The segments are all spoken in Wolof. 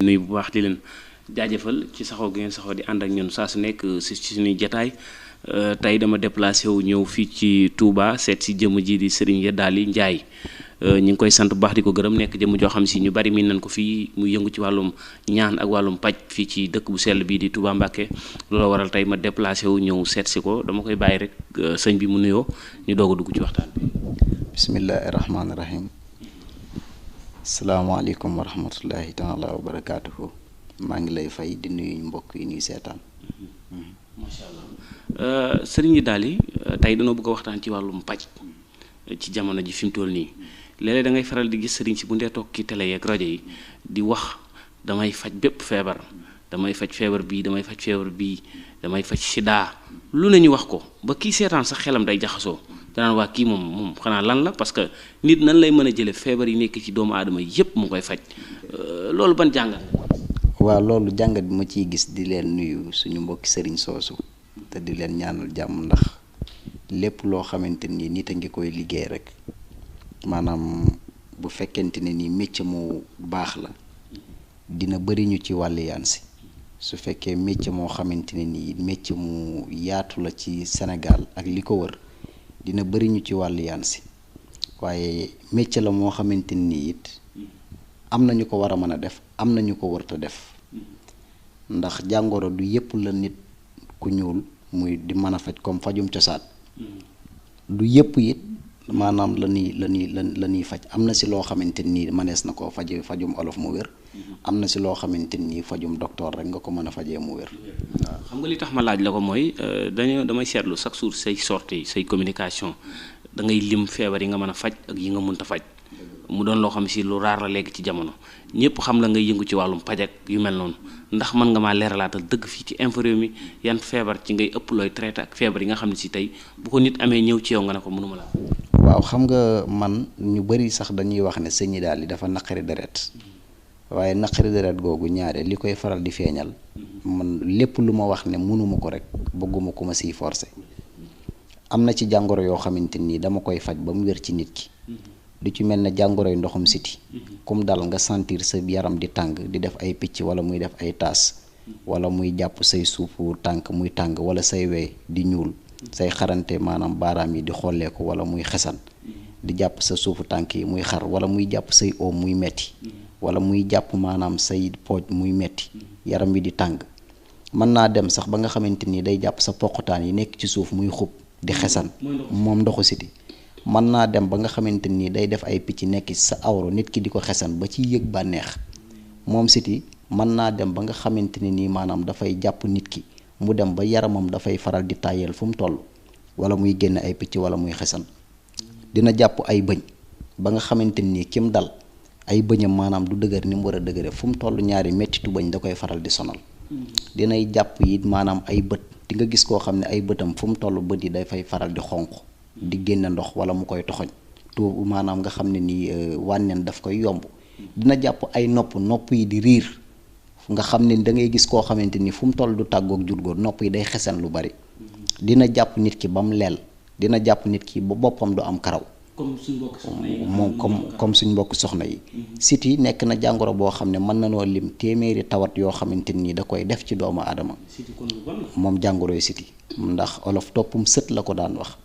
nuyu bu baax di leen jaajëfal ci saxoo gi ngeen saxoo di ànd ak ñun saa su nekk ci suñuy jataay tey dama déplacé wu ñëw fii ci Touba seet si jëmm ji di Serigne Yadaly Ndiaye ñu ngi koy sant bu baax di ko gërëm nekk jëmm joo xam si ñu bari miin nañ ko fii mu yëngu ci wàllum ñaan ak wàllum paj fii ci dëkk bu sell bii di Touba Mbacké loolu waral tey ma déplacé wu ñëw seet si ko dama koy bàyyi rek sëñ bi mu nuyoo ñu doog a dugg ci waxtaan bi. bismillahi rahmaani rahim. salaamaaleykum wa rahmatullahi taala wa barakaatuhu. maa ngi lay fay di nuyu mbokk yi ñuy seetaan. macha allah Serigne Yadaly tey dañoo bëgg a waxtaan ci wàllum paj ci jamono ji fi mu toll nii léeg-léeg da ngay faral di gis sëriñ si bu ndee toog ci télé yeeg rajo yi di wax damay faj bépp feebar damay faj feebar bii damay faj feebar bii damay faj sida lu ne ñu wax ko ba kii seetaan sax xelam day jaxasoo danaan waa kii moom xanaa lan la parce que nit nan lay mën a jële feebar yi nekk ci doomu aadama yépp mu koy faj loolu ban jàngat. waaw loolu jàngat bi ma ciy gis di leen nuyu suñu mbokki sëriñ soosu te di leen ñaanal jàmm ndax lépp loo xamante ni nit a ngi koy liggéey rek maanaam bu fekkente ne ni métier mu baax la dina bëri ñu ci wàllu yaan si su fekkee métier moo xamante ne ni métier mu yaatu la ci Sénégal ak li ko wër dina bëri ñu ci wàllu yaan si waaye métier la moo xamante ni it am na ñu ko war a mën a def am na ñu ko wërta def ndax jàngoro du yépp la nit ku ñuul muy di mën a faj comme fajum cosaan du yépp it maanaam la ñuy faj am na si loo xamante ni mënees na koo faje fajum olof mu wér am na si loo xamante ni fajum docteur rek nga ko mën a fajee mu wér. waaw xam nga li tax ma laaj la ko mooy damay seetlu chaque jour say sortie say communication da ngay lim feebar yi nga mën a faj ak yi nga mënta faj mu doon loo xam si lu raar la léegi ci jamono ñëpp xam la ngay yëngu ci wàllum paj ak yu mel noonu ndax mën nga maa leeralaatal dëgg fii ci info Rewmi yan feebar ci ngay ëpp looy traité ak feebar yi nga xam ne si tey bu ko nit amee ñëw ci yow nga ne ko mënuma la. waaw xam nga man ñu bari sax dañuy wax ne Serigne Yadaly dafa naqari deret waaye naqari deret googu ñaare li koy faral di feeñal man lépp lu ma wax ne mënuma ko rek bëgguma ku ma siy forcé am na ci jàngoro yoo xamante ni dama koy faj ba mu wér ci nit ki. lu ci mel ne jàngoroy ndoxum siti kum dal nga sentir sa yaram di tàng di def ay picc wala muy def ay taas wala muy jàpp say suufu tànk muy tàng wala say wey di ñuul say xarante maanaam baaraam yi di xolleeku wala muy xesan di jàpp sa suufu tànk yi muy xar wala muy jàpp say oom muy metti wala muy jàpp maanaam say pooj muy metti yaram bi di tàng mën naa dem sax ba nga xamante ni day jàpp sa poqutaan yi nekk ci suuf muy xub di xesan moom ndoxu siti mën naa dem ba nga xamante ni day def ay picc nekk ci sa awro nit ki di ko xesan ba ci yëg bànneex moom siti mën naa dem ba nga xamante ne nii maanaam dafay jàpp nit ki mu dem ba yaramam dafay faral di tàyyeel fu mu toll wala muy génn ay picc wala muy xesan dina jàpp ay bëñ ba nga xamante ni kim dal ay bëñam maanaam du dëgër ni mu war a dëgëre fu mu toll ñaari mettitu bëñ da koy faral di sonal dinay jàpp yi maanaam ay bët di nga gis koo xam ne ay bëtam fu mu toll bët yi day fay faral di xonq di génne ndox wala mu koy toxoñ tuubu maanaam nga xam ne nii wànneen daf koy yomb dina jàpp ay nopp yi di riir nga xam ne da ngay gis koo xamante ni fu mu toll du tàggoog jur góor nopp yi day xesen lu bari dina jàpp nit ki ba mu leel dina jàpp nit ki ba boppam du am karaw comme suñ mbokk soxna yi moom comme suñ mbokk soxna yi siti nekk na jàngoro boo xam ne mën na noo lim téeméeri tawat yoo xamante ni da koy def ci doomu aadama moom jàngoroy siti ndax olof toppum sët la ko daan wax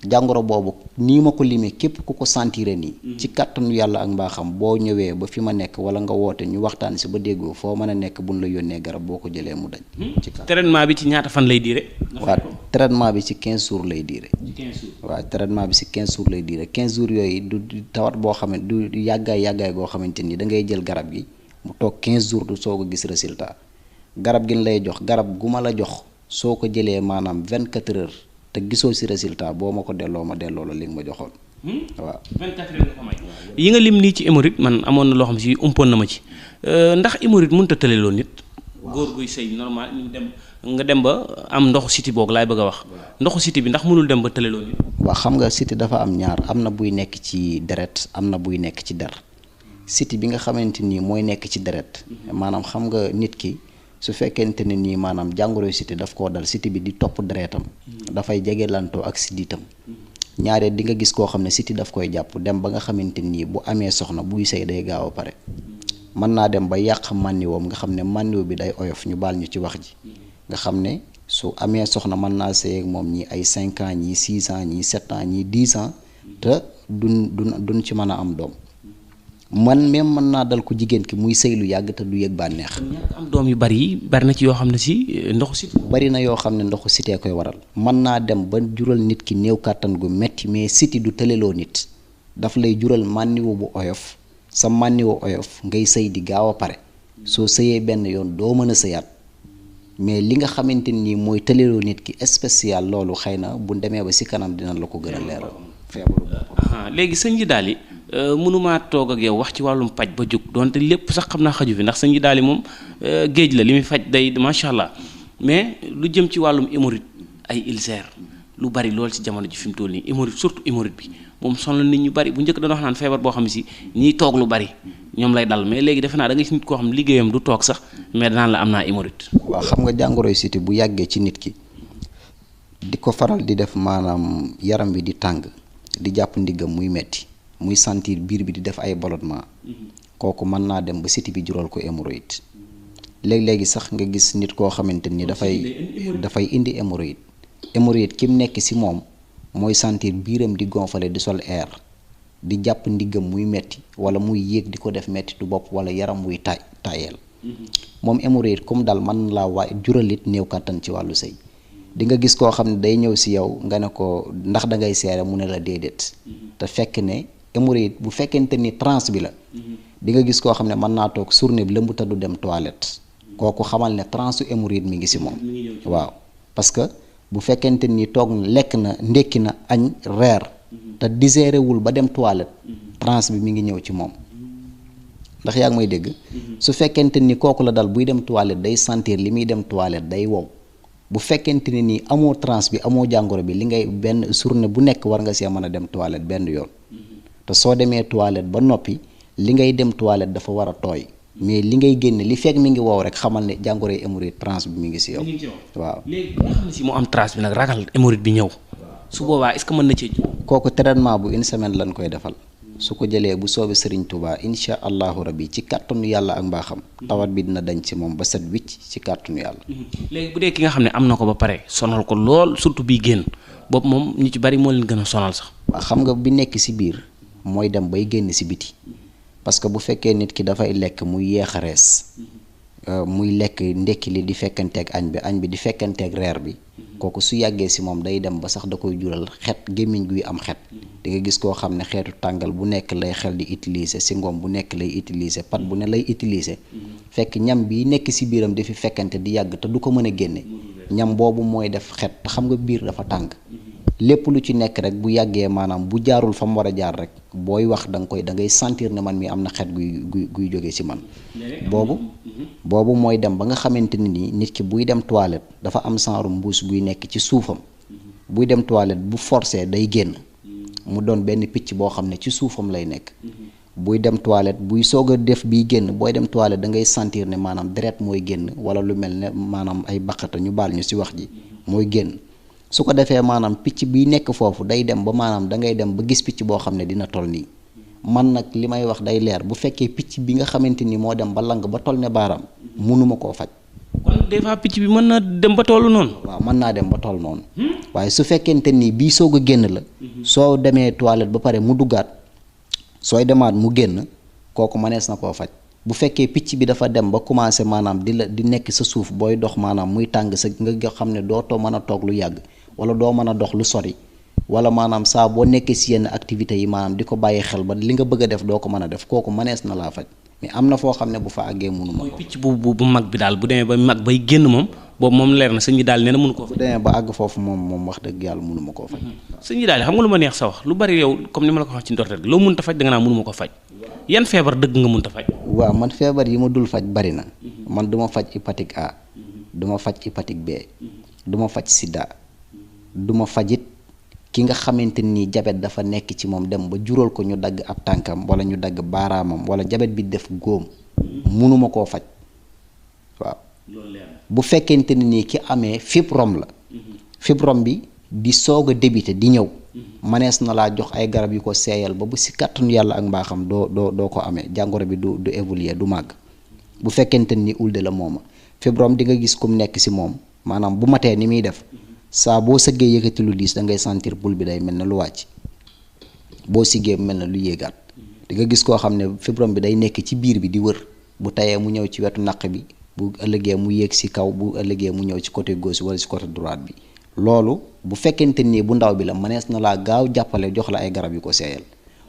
jàngoro boobu nii ma ko limee képp ku ko sentiré nii ci kàttanu yàlla ak mbaaxam boo ñëwee ba fi ma nekk wala nga woote ñu waxtaan si ba déggoo foo mën a nekk buñ la yónnee garab boo ko jëlee mu dañ ci traitement bi ci ñaata fan lay diire waaw traitement bi ci 15 jours lay diire waaw traitement bi ci 15 jours lay diire 15 jours yooyu du tawat boo xam ne du yàggaay goo xamante ni da ngay jël garab gi mu toog 15 jours du soog a gis résultat garab gi lay jox garab gu ma la jox soo ko jëlee maanaam 24 heures te gisoo ci résultat boo ma ko delloo ma delloo la li nga ma joxoon. waaw 24 heures nga ko may. yi nga lim nii ci hémorroïde man amoon na loo xam si umpoon na ma ci ndax hémorroïde mënut a tëleloo nit. góor guy sëy normal nga dem ba am ndoxu siti boog laay bëgg a wax. ndoxu siti bi ndax mënul dem ba tëleloo nit. waaw xam nga siti dafa am ñaar am na buy nekk ci deret am na buy nekk ci der siti bi nga xamante ni mooy nekk ci deret maanaam xam nga nit ki. su fekkente ne nii maanaam jàngoro siti daf koo dal siti bi di topp deretam dafay jegelantoo ak siddiitam ñaareel di nga gis koo xam ne siti daf koy jàpp dem ba nga xamante nii bu amee soxna buy sëy day gaaw a pare mën naa dem ba yàq mànniwoom nga xam ne mànniw bi day oyof ñu baal ñu ci wax ji nga xam ne su amee soxna mën naa sëy ak moom ñi ay 5 ans ñii 6 ans ñii 7 ans ñii 10 ans te duñ ci mën a am doom man même mën naa dal ko jigéen ki muy sëy lu yàgg te du yëg bànneex. ñàkk am doom yu bari yi bari na ci yoo xam ne si ndoxu siti bari na yoo xam ne ndoxu sitee koy waral mën naa dem ba jural nit ki néew kàttan gu metti mais siti du tëleloo nit daf lay jural mànniwu bu oyof sa mànniwu oyof ngay sëy di gaaw a pare soo sëyee benn yoon doo mën a sëyaat mais li nga xamante ni mooy tëleloo nit ki spécial loolu xëy na bu demee ba si kanam dina la ko gën a leeral feebaru léegi sëñ ji daal yi mënumaa toog ak yow wax ci wàllum paj ba jóg donte lépp sax xam naa xaju fi ndax sëñ ji daal yi moom géej la li muy faj day macha allah mais lu jëm ci wàllum hémorroïde ay ulcère lu bari lool ci jamono ji fi mu toll nii hémorroïde surtout hémorroïde bi moom sonal nit ñu bari bu njëkk dana wax naan feebar boo xam ne si ñiy toog lu bari ñoom lay dal mais léegi defe naa da nga gis nit koo xam ne liggéeyam du toog sax mais danaan la am naa hémorroïde. waaw xam nga jàngoroy siti bu yàggee ci nit ki di ko faral di def maanaam yaram bi di tàng di jàpp ndiggam muy metti muy sentir biir bi di def ay ballonnement kooku mën naa dem ba siti bi jural ko hémorroïde léegi-léegi sax nga gis nit koo xamante ni dafay indi hémorroïde ki mu nekk si moom mooy sentir biiram di gonfale di sol air di jàpp ndiggam muy metti wala muy yéeg di ko def metti du bopp wala yaram muy tayeel moom hémorroïde comme dal mën laa juralit néew kàttan ci wàllu sëy di nga gis koo xam ne day ñëw si yow nga ne ko ndax da ngay seere mu ne la déedéet te fekk ne hémorroïde bu fekkente ni transe bi la di nga gis koo xam ne mën naa toog journée bi lëmb te du dem toilette kooku xamal ne transe hémorroïde mi ngi si moom waaw parce que bu fekkente ni toog na lekk na ndékki na añ reer te digéré wul ba dem toilette transe bi mi ngi ñëw ci moom ndax yaa ngi may dégg su fekkente ni kooku la dal buy dem toilette day sentir li muy dem toilette day wow bu fekkente ne nii amoo transe bi amoo jàngoro bi li ngay benn journée bu nekk war nga see mën a dem toilette benn yoon te soo demee toilette ba noppi li ngay dem toilette dafa war a tooy mais li ngay génne li fekk mi ngi wow rek xamal ne jàngoro hémorroïde transe bi mi ngi si yow. waaw léegi nga xam ne si mu am transe bi nag ragal hémorroïde bi ñëw su boobaa est-ce que mën na cee jóg. kooku traitement bu une semaine lañ koy defal su ko jëlee bu soobee Serigne Touba incha allahu rabbi ci kàttanu yàlla ak mbaaxam tawat bi dina dañ ci moom ba set wicc ci kàttanu yàlla. léegi bu dee ki nga xam ne am na ko ba pare sonal ko lool surtout bii génn boobu moom ñu ci bari moo leen gën a sonal sax. waaw xam nga bi nekk si biir mooy dem bay génn si biti parce que bu fekkee nit ki dafay lekk muy yéex a rees muy lekk ndekki li di fekkanteeg añ bi di fekkanteeg reer bi kooku su yàggee si moom day dem ba sax da koy jural xet gémmiñ guy am xet di nga gis koo xam ne xeetu tàngal bu nekk lay xel di utiliser si ngoom bu nekk lay utiliser pat bu ne lay utiliser fekk ñam bi nekk si biiram di fi fekkante di yàgg te du ko mën a génne ñam boobu mooy def xet te xam nga biir dafa tàng lépp lu ci nekk rek bu yàggee maanaam bu jaarul fa mu war a jaar rek booy wax da ngay sentir ne man mi am na xet guy jóge ci man boobu mooy dem ba nga xamante ni nii nit ki buy dem toilette dafa am genre mbuus buy nekk ci suufam buy dem toilette bu forcé day génn mu doon benn picc boo xam ne ci suufam lay nekk buy dem toilette buy soog a def bii génn booy dem toilette da ngay sentir ne maanaam deret mooy génn wala lu mel ne maanaam ay baqata ñu baal ñu ci wax ji mooy génn su ko defee maanaam picc bi nekk foofu day dem ba maanaam da ngay dem ba gis picc boo xam ne dina toll nii man nag li may wax day leer bu fekkee picc bi nga xamante ni moo dem ba lang ba toll ne baaraam mënuma koo faj. kon des fois picc bi mën na dem ba toll noonu. waaw mën naa dem ba toll noonu. waaye su fekkente ni bii soog a génn la. soo demee toilette ba pare mu duggaat sooy demaat mu génn kooku mënees na koo faj. bu fekkee picc bi dafa dem ba commencé maanaam di nekk sa suuf booy dox maanaam muy tàng sa nga xam ne dootoo mën a toog lu yàgg wala doo mën a dox lu sori wala maanaam saa boo nekkee si yenn activités yi maanaam di ko bàyyi xel ba li nga bëgg a def doo ko mën a def kooku mënees na laa faj mais am na foo xam ne bu fa àggee mënu ma ko. mooy picc bu mag bi daal bu demee ba mag bay génn moom boobu moom leer na sëñ bi daal nee na mënu koo faj. bu demee ba àgg foofu moom wax dëgg yàlla mënu ma koo faj. sëñ bi daal xam nga lu ma neex sa wax lu bari yow comme ni ma la ko wax ci ndorteel loo mënut a faj da nga naa mënu ma ko faj yan feebar dëgg nga mënut a faj. waaw man feebar yi ma dul faj bari na man du ma faj hépatique A du ma faj hépatique B du ma faj sida du ma fajit ki nga xamante ni jabet dafa nekk ci moom dem ba jural ko ñu dagg ab tànkam wala ñu dagg baaraamam wala jabet bi def góom mënuma koo faj waaw bu fekkente ni nii ki amee fibrome la fibrome bi di soog a débuté di ñëw manees na laa jox ay garab yu ko seeyal ba bu si kàttanu yàlla ak mbaaxam doo ko amee jàngoro bi du évoluer du màgg bu fekkente ni ulde la mooma fibrome di nga gis kum nekk si moom maanaam bu matee ni muy def saa boo sëggee yëkkati lu diis da ngay sentir bul bi day mel na lu wàcc boo siggee mel na lu yéegaat di nga gis koo xam ne fibrome bi day nekk ci biir bi di wër bu tayee mu ñëw ci wetu naq bi bu ëllëgee mu yéeg si kaw bu ëllëgee mu ñëw ci côté gauche wala ci côté droite bi loolu bu fekkente ni bu ndaw bi la mënees na laa gaaw jàppale jox la ay garab yu ko seeyal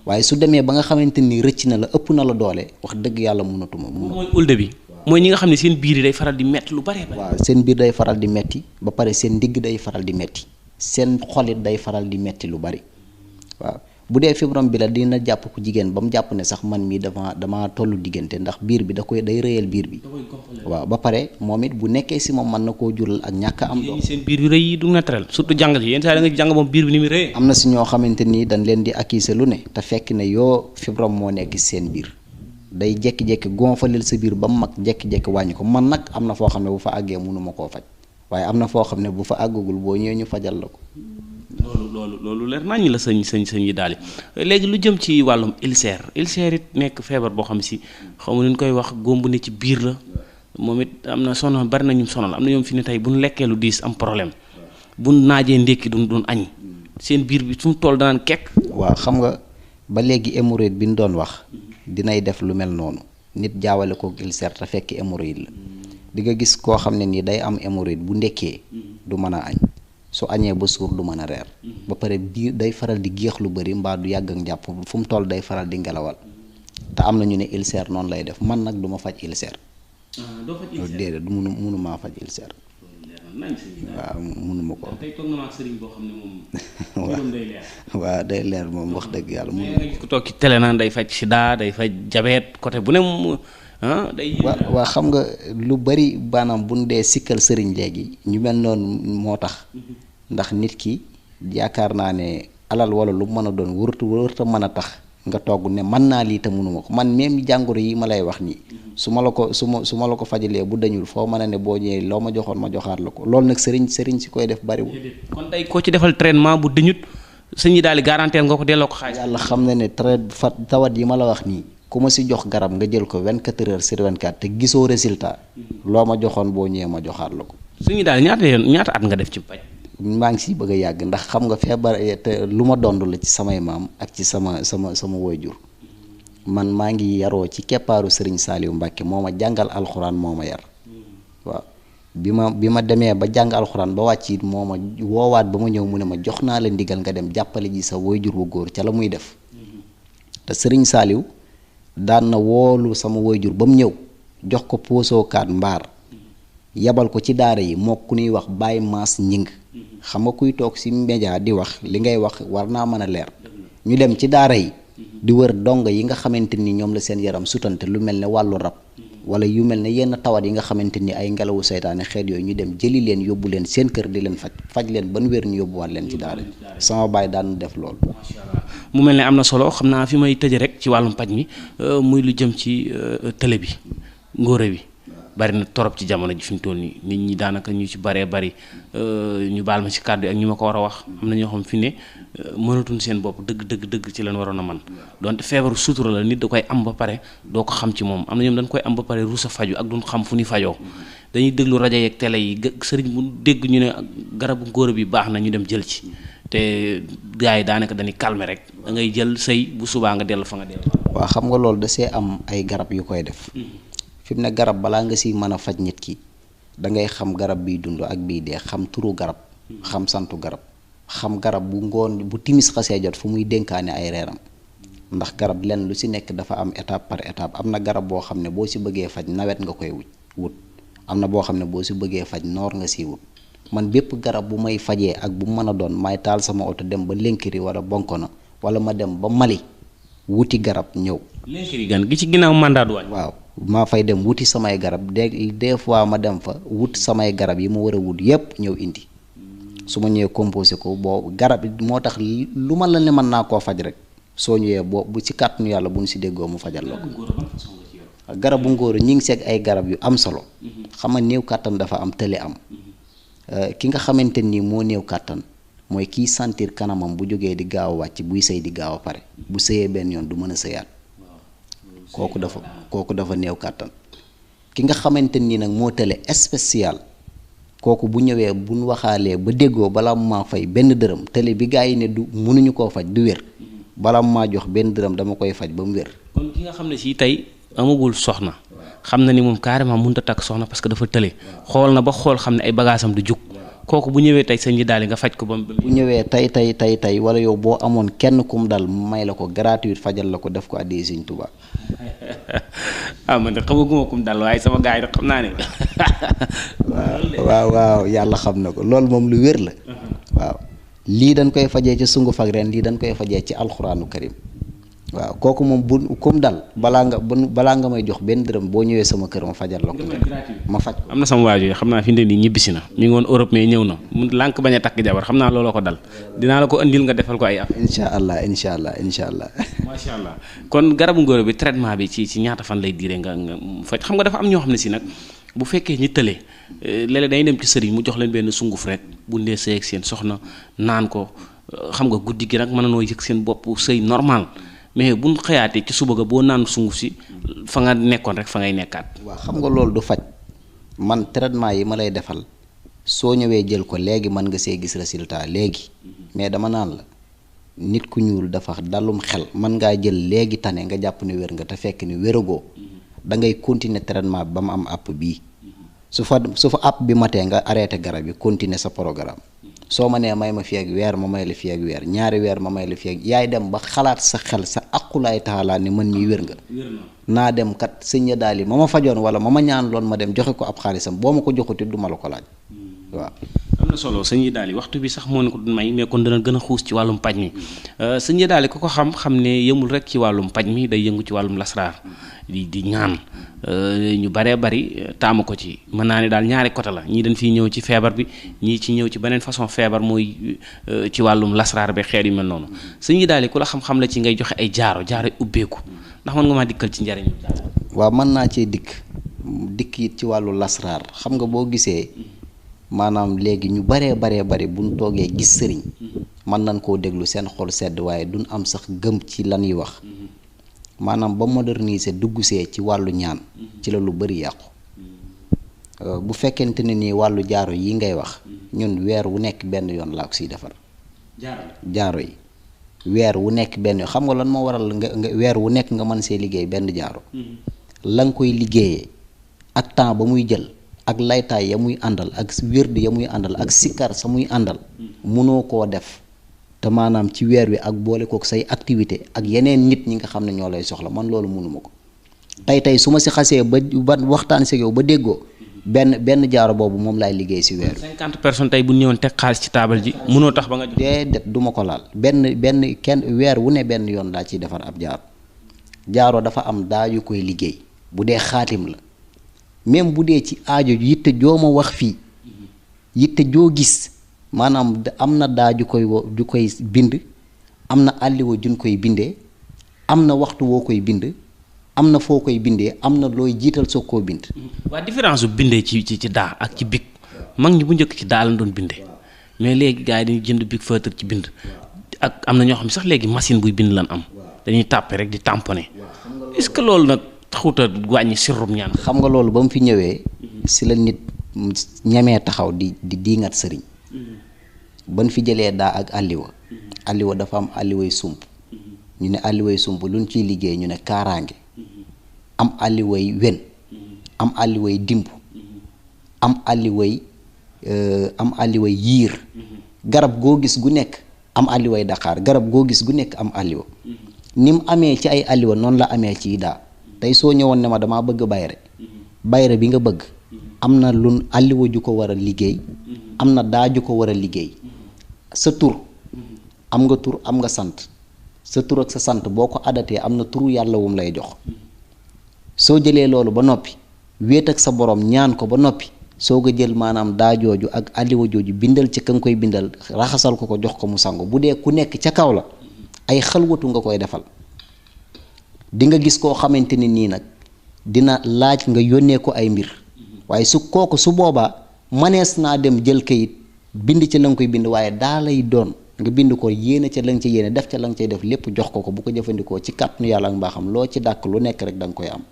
waaye su demee ba nga xamante ni rëcc na la ëpp na la doole wax dëgg yàlla mënatuma. mooy ulde bi. mooy ñi nga xam ne seen biir yi day faral di metti lu bare. waaw seen biir day faral di metti ba pare seen ndigg day faral di metti seen xolit day faral di metti lu bari waaw bu dee fibrome bi la dina jàpp ku jigéen ba mu jàpp ne sax man mii dama tollu diggante ndax biir bi day rëyal biir bi waaw ba pare moom it bu nekkee si moom mën na koo jural ak ñàkk am doom seen biir yu rëy yi du naturel surtout jàng ji yenn saa da nga jàng moom biir bi ni muy rëyee. am na si ñoo xamante ni dañ leen di accuser lu ne te fekk ne yoo fibrome moo nekk seen biir day jékki-jékki gonfaleel sa biir ba mu mag jékki-jékki wàññi ko man nag am na foo xam ne bu fa àggee mënuma koo faj waaye am na foo xam ne bu fa àggagul boo ñëwee ñu fajal la ko. loolu leer nañ la sëñ yi daal léegi lu jëm ci wàllum ulcère it nekk feebar boo xam si xaw ma nu ñu koy wax góom bu ne ci biir la moom it am na sonal bari na ñu sonal am na ñoom fi ne tey bu ñu lekkee lu diis am problème bu ñu naajee ndékki duñ añ seen biir bi fu mu toll danaan kekk. waaw xam nga ba léegi hémorroïde bi ñu doon wax dinay def lu mel noonu nit jaawale ko ulcère te fekk hémorroïde la di nga gis koo xam ne nii day am hémorroïde bu ndekkee du mën a añ. su añee ba suur du mën a reer ba pare biir day faral di géex lu bëri mbaa du yàgg ak njàpp fu mu toll day faral di ngelawal te am na ñu ne ulcère noonu lay def man nag du ma faj ulcère. doo faj ulcère déedéet munu maa faj ulcère. waaw munuma ko. tey toog na ma ak sëriñ boo xam ne moom. day leer. waaw day leer moom wax dëgg yàlla. ku toog ci télé naan day faj sida day faj diabète côté bu ne day. waa xam nga lu bari maanaam bu ñu dee sikkal sëriñ léegi ñu mel noonu moo tax ndax nit ki yaakaar naa ne alal wala lu mën a doon wërta mën a tax nga togg ne mën naa lii te mënuma ko man même jàngoro yi ma lay wax nii su ma la ko fajalee bu dañul foo mën a ne boo ñëwee loo ma joxoon ma joxaat la ko loolu nag sëriñ si koy def bariwul. kon tey koo ci defal traitement bu dañut sëñ yi daal di garantir nga ko delloo ko xaalis. yàlla xam na ne tawat yi ma la wax nii. ku ma si jox garab nga jël ko 24 heures sur 24 te gisoo résultat loo ma joxoon boo ñëwee ma joxaat la ko. suñu daal ñaata at nga def ci paj. maa ngi si bëgg a yàgg ndax xam nga feebar te lu ma dond la ci samay maam ak ci sama waajur man maa ngi yaroo ci keppaaru Serigne Saliou Mbacke moo ma jàngal alxuraan moo ma yar waaw bi ma demee ba jàng alxuraan ba wàcc it moo ma woowaat ba ma ñëw mu ne ma jox naa la ndigal nga dem jàppale ji sa waajur wu góor ca la muy def te Serigne Saliou. daan na woolu sama waajur ba mu ñëw jox ko poosookaat mbaar yabal ko ci daara yi moo ku ñuy wax Baye Mass Ñing xam nga kuy toog ci média di wax li ngay wax war naa mën a leer ñu dem ci daara yi di wër dongo yi nga xamante ni ñoom la seen yaram sutante lu mel ne wàllu rab wala yu mel ne yenn tawat yi nga xamante ni ay ngelawu seytaane xeet yooyu ñu dem jëli leen yóbbu leen seen kër di leen faj leen ban wér ñu yóbbuwaat leen ci daara yi sama baay daan def loolu. mu mel ne am na solo xam naa fi may tëje rek ci wàllum paj mi muy lu jëm ci télé bi ngóore bi bari na torop ci jamono ji fi mu toll nii nit ñi daanaka ñu ci baree bari ñu baal ma ci kàddu ak ñu ma ko war a wax am na ñoo xam fi ne mënatuñ seen bopp dëgg ci leen waroon a man donte feebaru sutura la nit da koy am ba pare doo ko xam ci moom am na ñoom dañ koy am ba pare rusa faju ak duñ xam fu ni fajoo dañuy déglu rajo yeeg télé yi sëriñ bu dégg ñu ne garabu ngóore bi baax na ñu dem jël ci te gars yi daanaka dañuy calmer rek da ngay jël sëy bu subaa nga dellu fa nga dellu. waaw xam nga loolu da see am ay garab yu koy def. fi mu ne garab balaa nga si mën a faj nit ki da ngay xam garab biy dund ak biy dee xam turu garab. xam santu garab. xam garab bu ngoon bu timis xasee jot fu muy dénkaane ay reeram ndax garab lenn lu si nekk dafa am étape par étape am na garab boo xam ne boo si bëggee faj nawet nga koy wut am na boo xam ne boo si bëggee faj noor nga siy wut. man bépp garab bu may fajee ak bu mën a doon may taal sama oto dem ba Lenkiri wala Bonkona wala ma dem ba Mali wuti garab ñëw. Lenkiri gan gi ci ginnaaw mandat du waaw maa fay dem wuti samay garab des fois ma dem fa wut samay garab yi ma war a wut yépp ñëw indi su ma ñëwee composé ko boo garab moo tax lu ma la ne mën naa koo faj rek soo ñëwee boo bu ci kàttanu yàlla bu ñu si déggoo mu fajal la ko. garabu ngóor ñi ngi seeg ay garab yu am solo. xam nga néew kàttan dafa am tële am. ki nga xamante ni moo néew kàttan mooy kiy sentir kanamam bu jógee di gaaw a wàcc buy sëy di gaaw a pare bu sëyee benn yoon du mën a sëyaat kooku dafa néew kàttan. ki nga xamante nii nag moo tële spécial kooku bu ñëwee buñ waxaalee ba déggoo balaa mu maa fay benn dërëm tële bi gaa yi ne du mënuñu koo faj du wér balaa mu maa jox benn dërëm dama koy faj ba mu wér. kon ki nga xam ne si tey amagul soxna xam na ni moom carrément mënut a takk soxna parce que dafa tële xool na ba xool xam ne ay bagaasam du jug kooku bu ñëwee tey sëñ ji daal nga faj ko ba mu. bu ñëwee tey wala yow boo amoon kenn kum dal may la ko gratuit fajal la ko def ko àddee Sëñ Tuubaa. Man de xamaguma kum dal waaye sama gars yi xam naa ne. waaw yàlla xam na ko loolu moom lu wér la. waaw lii dañ koy fajee ci sunguf ak reen lii dañ koy fajee ci alxuraanu karim waaw kooku moom bu kum dal balaa nga may jox benn dërëm boo ñëwee sama kër ma fajal la ko. ma faj ko. am na sama waajur xam naa fi mu ne nii ñibbisi na mi ngi woon Europe mais ñëw na mu lànk bañ a takk jabar xam naa looloo ko dal dinaa la ko andil nga defal ko ay af. incha allah. macha allah kon garabu ngóoro bi traitement bi ci ñaata fan lay diire nga faj xam nga dafa am ñoo xam ne si nag bu fekkee ñi tële léeg-léeg dañuy dem ci sëriñ mu jox leen benn sunguf rek bu ndee sëy ak seen soxna naan ko xam nga guddi gi nag mën nanoo yëg seen bopp sëy normal mais buñ xëyaatee ci suba ga boo naan sunguf si fa nga nekkoon rek fa ngay nekkaat. waaw xam nga loolu du faj man traitement yi ma lay defal soo ñëwee jël ko léegi mën nga see gis résultat léegi mais dama naan la nit ku ñuul dafa dalum xel mën ngaa jël léegi tane nga jàpp ne wér nga te fekk ni wéragoo da ngay continuer traitement bi ba mu am app bii su fa app bi matee nga arrêté garab yi continuer sa programme soo ma nee may ma fi ak weer ma may la fi ak weer ñaari weer ma may la fi ak yaay dem ba xalaat sa xel sa aqulaay taalaa ni man mii wér nga naa dem kat sëñ ya daal yi ma fajoon wala ma ñaan loon ma dem joxe ko ab xaalisam boo ma ko joxuti du ma la ko laaj waaw. am na solo sëñ yi daal yi waxtu bi sax moo ne ko du may mais kon dana gën a xuus ci wàllum paj mi sëñ yi daal yi ku ko xam ne yëmul rek ci wàllum paj mi day yëngu ci wàllum lasraar di ñaan ñu baree bari taamu ko ci mën naa ne daal ñaari côté la ñii dañ fiy ñëw ci feebar bi ñii ci ñëw ci beneen façon feebar mooy ci wàllum lasraar bi xeet yu mel noonu sëñ yi daal yi ku la xam-xam la ci ngay joxe ay jaaro ubbeeku ndax mën nga maa dikkal ci njariñu jaaro. waaw mën naa cee dikk it ci wàllu lasraar xam nga boo gisee maanaam léegi ñu baree bari buñ toogee gis sëriñ mën nañ koo déglu seen xol sedd waaye duñ am sax gëm ci lan yi wax maanaam ba moderniser dugg see ci wàllu ñaan ci la lu bari yàqu bu fekkente ne nii wàllu jaaro yi ngay wax ñun weer wu nekk benn yoon laa ko siy defar jaaro yi weer wu nekk benn yoon xam nga lan moo waral nga weer wu nekk nga mën see liggéey benn jaaro la nga koy liggéeyee ak temps ba muy jël ak laytaay ya muy àndal ak wérdi ya muy àndal ak sikkar sa muy àndal mënoo koo def te maanaam ci weer wi ak boole kook say activité ak yeneen nit ñi nga xam ne ñoo lay soxla man loolu mënuma ko tey su ma si xasee ba waxtaan si yow ba déggoo benn jaaro boobu moom laay liggéey si weer wi 50 personnes tey bu ñëwoon teg xaalis ci taabal ji mënoo tax ba nga déedéet du ma ko laal benn kenn weer wu ne benn yoon laa ciy defar ab jaaro dafa am daa yu koy liggéey bu dee xaatim la même bu dee ci aajo yitte joo ma wax fii yitte joo gis maanaam am na daa ju koy bind am na àlliwa juñ koy bindee am na waxtu woo koy bind am na foo koy bindee am na looy jiital soo koo bind. waa différence bu bindee ci daa ak ci bic mag ñi bu njëkk ci daa lañ doon bindee mais léegi gars yi dañuy jënd bic feutre ci bind ak am na ñoo xam ne sax léegi machine buy bind lan am dañuy tàppe rek di tamponné est-ce que loolu nag taxuta wàññi sirrum ñaan. xam nga loolu ba mu fi ñëwee si la nit ñemee taxaw di diingat sëriñ ban fi jëlee daa ak àlliwa dafa am àlliway sump ñu ne àlliway sump luñ ciy liggéey ñu ne kaaraange am àlliway wen am àlliway dimb am àlliway yiir garab goo gis gu nekk am àlliway daqaar garab goo gis gu nekk am àlliwa ni mu amee ci ay àlliwa noonu la amee ci daa tey soo ñëwoon ne ma damaa bëgg bayre bi nga bëgg am na lu àlliwa ju ko war a liggéey am na daa ju ko war a liggéey sa tur am nga tur am nga sant sa tur ak sa sant boo ko adatee am na turu yàlla wum lay jox soo jëlee loolu ba noppi wéet ak sa borom ñaan ko ba noppi soo ko jël maanaam daa jooju ak àlliwa jooju bindal ci ka nga koy bindal raxasal ko jox ko mu sango bu dee ku nekk ca kaw la ay xalwatu nga koy defal di nga gis koo xamante ni nii nag dina laaj nga yónnee ko ay mbir waaye su boobaa manees naa dem jël kayit bind ca la nga koy bind waaye daa lay doon nga bind ko yéene ca la nga ca yéene def ca la nga cay def lépp jox ko bu ko jëfandikoo ci kàttanu yàlla ak mbaaxam loo ci dàkk lu nekk rek da nga koy am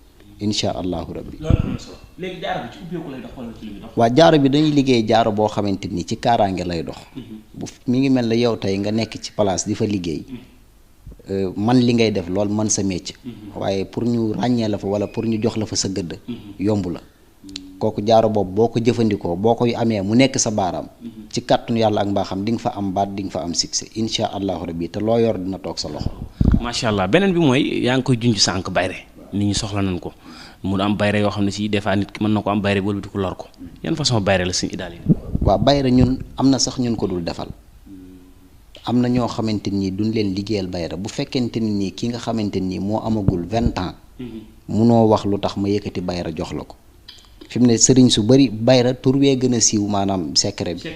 insha allahu rabbi. loolu am na solo léegi jaaro bi ci ubbeeku lay dox wala ci li muy dox. waa jaaro bi dañuy liggéey jaaro boo xamante ni ci kaaraange lay dox. bu mi ngi mel ne yow tey nga nekk ci place di fa liggéey. man li ngay def lool man sa métier. waaye pour ñu ràññee la fa wala pour ñu jox la fa sa gëdd. yomb la. kooku jaaro boobu boo ko jëfandikoo boo koy amee mu nekk sa baaraam. ci kàttanu yàlla ak mbaaxam di nga fa am baat di nga fa am succès insha allahu rabbi te loo yor dina toog sa loxo. macha allah beneen bi mooy yaa ngi koy junj sànq bayre nit ñi soxla nañ ko mu am bayre yoo xam ne si des fois nit ki mën na ko am bayre boolu di ko lor ko yan façon bayre la suñu idaal yi. waaw bayre ñun am na sax ñun ko dul defal am na ñoo xamante ni duñ leen liggéeyal bayre bu fekkente ni ki nga xamante ni moo amagul 20 ans. munoo wax lu tax ma yëkkati bayre jox la ko. fi mu ne sëriñ su bari bayra tur wee gën a siiw maanaam secret bi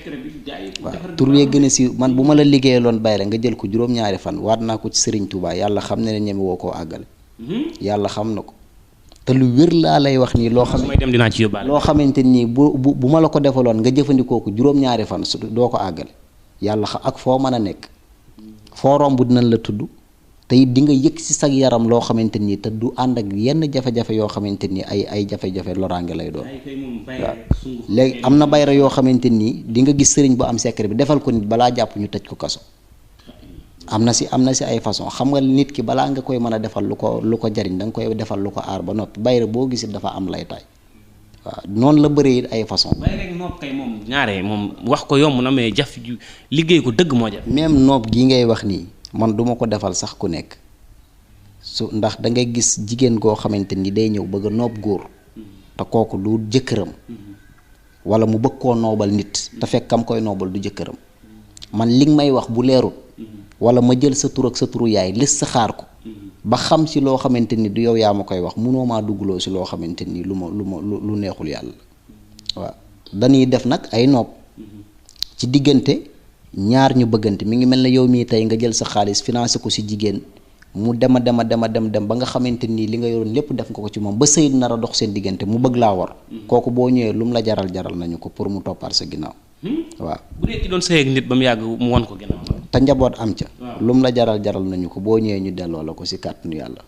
waaw tur wee gën a siiw man bu ma la liggéeyaloon bayra nga jël ko juróom-ñaari fan waat naa ko ci sëriñ Touba yàlla xam ne ñeme woo koo àggale yàlla xam na ko te lu wér laa lay wax nii loo xam dem dinaa ci yóbbaale loo xamante nii bu ma la ko defaloon nga jëfandikoo ko juróom-ñaari fan su doo ko àggale yàlla xam ak foo mën a nekk foo romb dinañ la tudd te it di nga yëg ci sag yaram loo xamante nii te du ànd ak yenn jafe-jafe yoo xamante ni ay jafe-jafe loraange lay doon waaw léegi am na bayra yoo xamante nii di nga gis sëriñ bu am secret bi defal ko nit balaa jàpp ñu tëj ko kaso am na si ay façon xam nga nit ki balaa nga koy mën a defal lu ko jariñ da nga koy defal lu ko aar ba noppi bayra boo gisit dafa am lay taay waaw noonu la bëree it ay façon bay rek noob kay moom ñaare moom wax ko yomb na mais jaf liggéey ko dëgg moo jaf même noob gii ngay wax nii man duma ko defal sax ku nekk su ndax da ngay gis jigéen goo xamante ni day ñëw bëgg a noob góor te kooku du jëkkëram wala mu bëgg koo noobal nit te fekk kam koy noobal du jëkkëram man li nga may wax bu leerul wala ma jël sa tur ak sa turu yaay lis sa xaar ko ba xam si loo xamante ni du yow yaa ma koy wax munoo maa duggloo si loo xamante ni lu neexul yàlla waaw dañuy def nag ay noob ci diggante ñaar ñu bëggante mi ngi mel ne yow mii tey nga jël sa xaalis financé ko si jigéen mu dem ba nga xamante nii li nga yoroon lépp def nga ko ci moom ba sëy nar a dox seen diggante mu bëgg laa war kooku boo ñëwee lu mu la jaral nañu ko pour mu toppaat sa ginnaaw waaw bu dee ki doon sëy ak nit ba mu yàgg mu won ko ginnaaw te njaboot am ca lu mu la jaral nañu ko boo ñëwee ñu delloo la ko si kàttanu yàlla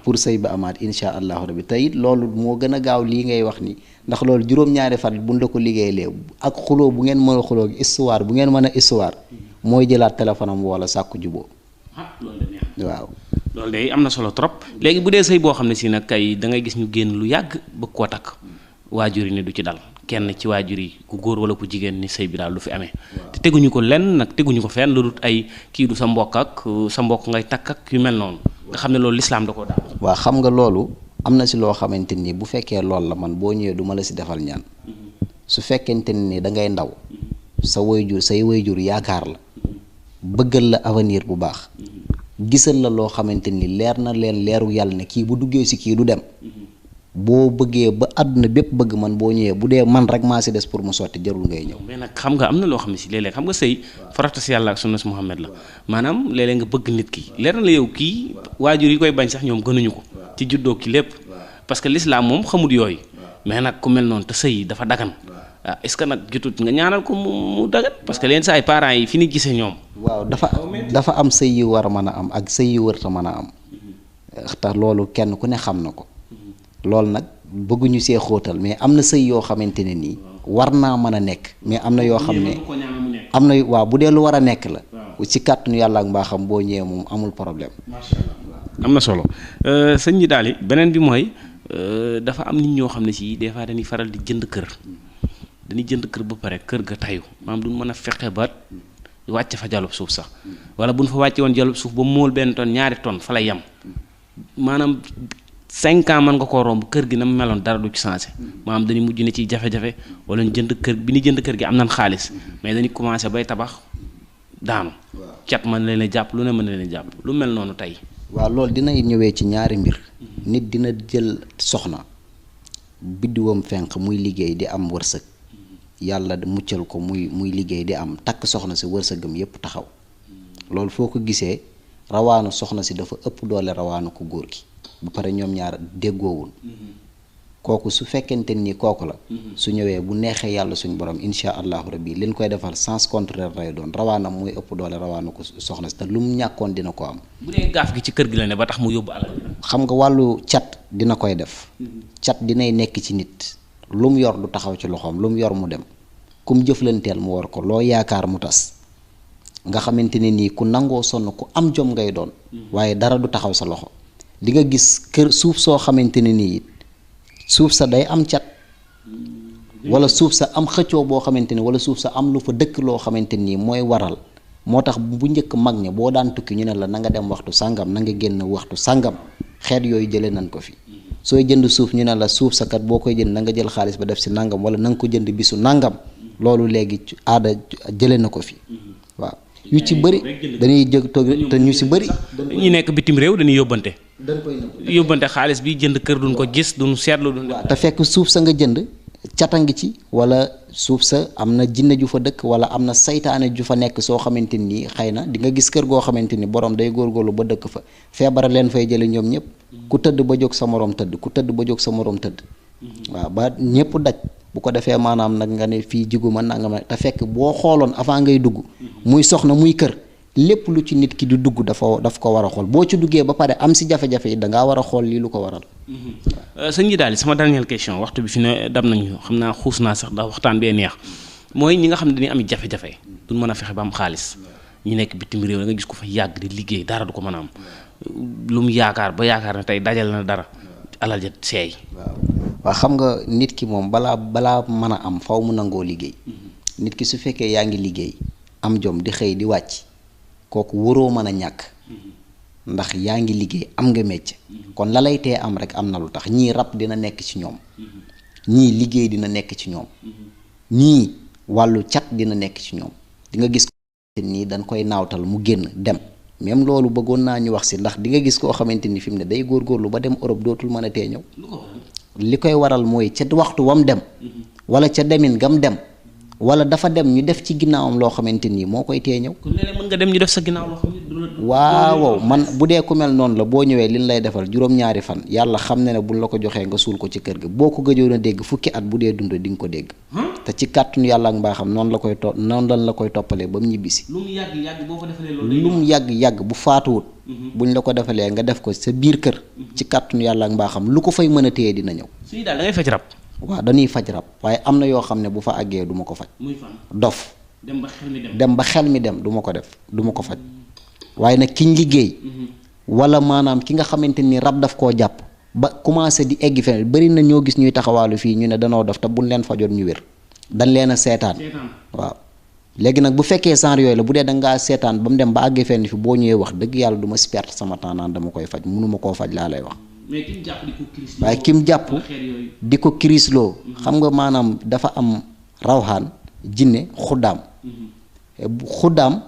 pour sëy bi amaat insha allahu rabbi te it loolu moo gën a gaaw lii ngay wax ni ndax loolu juróom-ñaari fan buñ la ko liggéeylee ak xuloo bu ngeen mën a xuloo histoire bu ngeen mën a histoire mooy jëlaat téléphone am wala sàkku juboo waaw loolu de am na solo trop léegi bu dee sëy boo xam ne si nag kay da ngay gis ñu génn lu yàgg bëgg koo takk waajur yi ne du ci dal kenn ci waajur yi ku góor wala ku jigéen ni sëy bi daal lu fi amee te teguñu ko lenn nag teguñu ko fenn lu dul ay kii du sa mbokk ak sa mbokk ngay takk ak yu mel noonu nga xam ne loolu lislaam da koo daal waaw xam nga loolu am na si loo xamante ni bu fekkee loolu la man boo ñëwee du ma la si defal ñaan su fekkente ni da ngay ndaw say wayjur yaakaar la bëggal la avenir bu baax gisal la loo xamante ni leer na leen leeru yàlla ne kii bu duggee si kii du dem boo bëggee ba àdduna bépp bëgg man boo ñëwee bu dee man rek maa si des pour mu sotti jarul ngay ñëw. mais nag xam nga am na loo xam ne si léeg-léeg xam nga sëy farata si yàlla ak sunna si Muhammad la maanaam léeg-léeg nga bëgg nit ki leer na la yow kii waajur yi koy bañ sax ñoom gënuñu ko ci juddoo ki lépp parce que l'islam moom xamul yooyu mais nag ku mel noonu te sëy dafa dagan ah est-ce que nag jotut nga ñaanal ko mu dagan parce que leen sa ay parents yi fi ni gisee ñoom. waaw dafa am sëy yu war a mën a am ak sëy yu wërta mën a am tax loolu kenn ku ne xam na ko loolu nag bëgguñu see xóotal mais am na sëy yoo xamante ne nii war naa mën a nekk mais am na yoo xam ne am na waaw bu dee lu war a nekk la ci kàttanu yàlla ak mbaaxam boo ñëwee moom amul problème. am na solo sëñ ñi daal beneen bi mooy dafa am nit ñoo xam ne si des fois dañuy faral di jënd kër ba pare kër ga tayu maanaam duñ mën a fexe ba wàcc fa jalub suuf sax wala buñ fa wàcce woon jalub suuf ba mool benn tonne ñaari tonne fa lay yem maanaam 5 ans mën nga koo romb kër gi na mu meloon dara du ci changé maanaam dañuy mujj ne ci jafe-jafe wala ñu jënd kër bi ñu jënd kër gi am nañ xaalis mais dañuy commencé bay tabax daanu cat mën leen a jàpp lu ne mën leen a jàpp lu mel noonu tey. waaw loolu dina ñëwee ci ñaari mbir nit dina jël soxna biddiwam fenq muy liggéey di am wërsëg yàlla muccal ko muy liggéey di am takk soxna si wërsëgam yépp taxaw loolu foo ko gisee rawaanu soxna si dafa ëpp doole rawaanu ko góor gi ba pare ñoom ñaar déggoowul kooku su fekkente ni kooku la su ñëwee bu neexee yàlla suñ borom insha allahu rabbi liñ koy defal sens contraire lay doon rawaanam mooy ëpp doole rawaana ko soxna si te lu mu ñàkkoon dina ko am. bu dee gaaf gi ci kër gi la ne ba tax mu yóbbu alal. xam nga wàllu cat dina koy def cat dinay nekk ci nit lu mu yor du taxaw ci loxoom lu mu yor mu dem kum jëflanteel mu war ko loo yaakaar mu tas nga xamante ne nii ku nangoo sonn ku am jom ngay doon waaye dara du taxaw sa loxo di nga gis kër suuf soo xamante ne nii it suuf sa day am cat wala suuf sa am xëccoo boo xamante ni wala suuf sa am lu fa dëkk loo xamante nii mooy waral moo tax bu njëkk mag ña boo daan tukki ñu ne la na nga dem waxtu sàngam na nga génn waxtu sàngam xeet yooyu jëlee nañ ko fi sooy jënd suuf ñu ne la suuf sa kat boo koy jënd na nga jël xaalis ba def si nangam wala na nga ko jënd bisu nangam loolu léegi aada jëlee na ko fi waaw yu ci bëri dañuy jëg te ñu si bëri ñi nekk bitim réew dañuy yóbbante yóbbante xaalis bi jënd kër duñ ko gis duñ seetlu duñ te fekk suuf sa nga jënd cata ngi ci wala suuf sa am na jinne ju fa dëkk wala am na saytaane ju fa nekk soo xamante ni xëy na di nga gis kër goo xamante ni borom day góorgóorlu ba dëkk fa feebar leen fay jële ñoom ñëpp ku tëdd ba jóg sa morom tëdd ku tëdd ba jóg sa morom tëdd waaw ba ñëpp daj bu ko defee maanaam nag nga ne fii jiguma nanga ma te fekk boo xooloon avant ngay dugg muy soxna muy kër lépp lu ci nit ki di dugg daf ko war a xool boo ci duggee ba pare am si jafe-jafe yi dangaa war a xool lii lu ko waral. sëñ ji daal sama dernière question waxtu bi fi ne dam nañu xam naa xuus naa sax ndax waxtaan bee neex mooy ñi nga xam ne dañuy am jafe-jafe duñ mën a fexe ba am xaalis ñi nekk bitim réew da nga gis ko fa yàgg di liggéey dara du ko mën a am lu mu yaakaar ba yaakaar ne tey dajal na dara alal ja seey. waaw xam nga nit ki moom balaa mën a am faw mu nangoo liggéey nit ki su fekkee yaa ngi liggéey am jom di xëy di wàcc kooku waroo mën a ñàkk ndax yaa ngi liggéey am nga métier kon la lay tee am rek am na lu tax ñii rab dina nekk ci ñoom ñii liggéey dina nekk ci ñoom ñii wàllu cat dina nekk ci ñoom di nga gis ko nii dañ koy naawtal mu génn dem même loolu bëggoon naa ñu wax si ndax di nga gis koo xamante ni fi mu ne day góorgóorlu ba dem Europe dootul mën a tee ñëw li koy waral mooy ca waxtu wam dem wala ca demin gam dem wala dafa dem ñu def ci ginnaawam loo xamante ni moo koy tee ñëw. kon léeg-léeg mën nga dem ñu def sa ginnaaw loo xam ne waaw man bu dee ku mel noonu la boo ñëwee liñ lay defal juróom-ñaari fan yàlla xam na ne buñ la ko joxee nga suul ko ci kër ga boo ko gëjoon a dégg fukki at bu dee dund di nga ko dégg. te ci kàttanu yàlla ak mbaaxam noonu lañ la koy toppalee ba mu ñibbisi. lu mu yàgg boo ko defalee loolu lu mu yàgg bu faatuwut. buñ la ko defalee nga def ko sa biir kër. ci kàttanu yàlla ak mbaaxam lu ko fay mën a téye dina ñëw. suñu daal da ngay faj rab. waaw dañuy faj rab waaye am na yoo xam ne bu fa àggee du ma ko faj. muy fan dof. dem ba xel mi dem dem ba xel mi dem du ma ko def du ma ko faj waaye nag kiñ liggéey. wala maanaam ki nga xamante ni rab daf koo jàpp ba commencé di egg fenn bari na ñoo gis ñuy taxawaalu fii ñu ne danoo def te buñ leen fajoon ñu wér dañ leen a seetaan. waaw léegi nag bu fekkee genre yooyu la bu dee da ngaa seetaan ba mu dem ba àggee fenn fi boo ñëwee wax dëgg yàlla du ma si perte sama temps naan dama koy faj mënuma koo faj laa lay wax. mais kim jàpp di ko kiris waaye kim jàpp di ko kirisloo xam nga maanaam dafa am rawxaan jinne xuddaam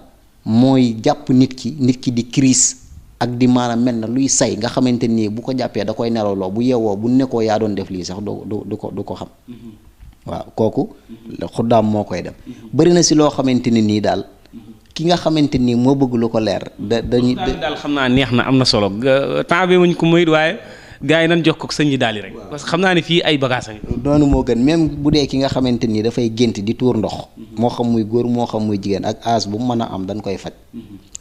mooy jàpp nit ki di kiris ak di maanaam mel na luy say nga xamante nii bu ko jàppee da koy nelawloo bu yeewoo bu nekkoo yaa doon def lii sax du ko xam waaw kooku xuddaam moo koy def bëri na si loo xamante ni nii daal ki nga xamante nii moo bëgg lu ko leer dañuy daal xam naa neex na am na solo temps bi muñ ko moyit waaye gars yi nan jox ko sëñ ji daal yi rek parce que xam naa ne fii ay bagages a doonu moo gën même bu dee ki nga xamante nii dafay gént di tuur ndox moo xam muy góor moo xam muy jigéen ak âge bu mu mën a am dañ koy faj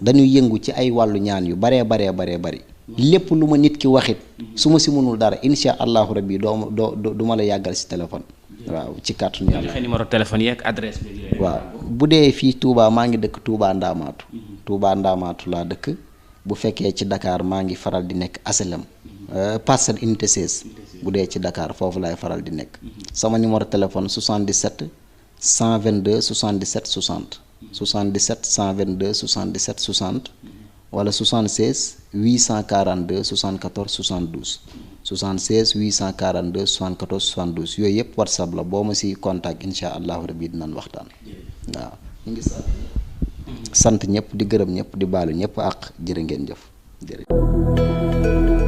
dañuy yëngu ci ay wàllu ñaan yu baree bari lépp lu ma nit ki waxit su ma si mënul dara insha allahu rabbi du ma la yàggal si téléphone waaw ci kàttanu yàlla numéro téléphone yi ak adresse bi waaw bu dee fii Touba maa ngi dëkk Touba Ndamaatu laa dëkk bu fekkee ci Dakar maa ngi faral di nekk asalam Parcelles unité 16 bu dee ci Dakar foofu laay faral di nekk sama numéro téléphone 77 122 77 60 77 122 77 60 wala 76 842 74 72 76 842 74 72 yooyu yëpp WhatsApp la boo ma si contact insha allahu rabbi dinañ waxtaan waaw ñu ngi sant ñëpp di gërëm ñëpp di baalu ñëpp ak jërë ngeen jëf jërëjëf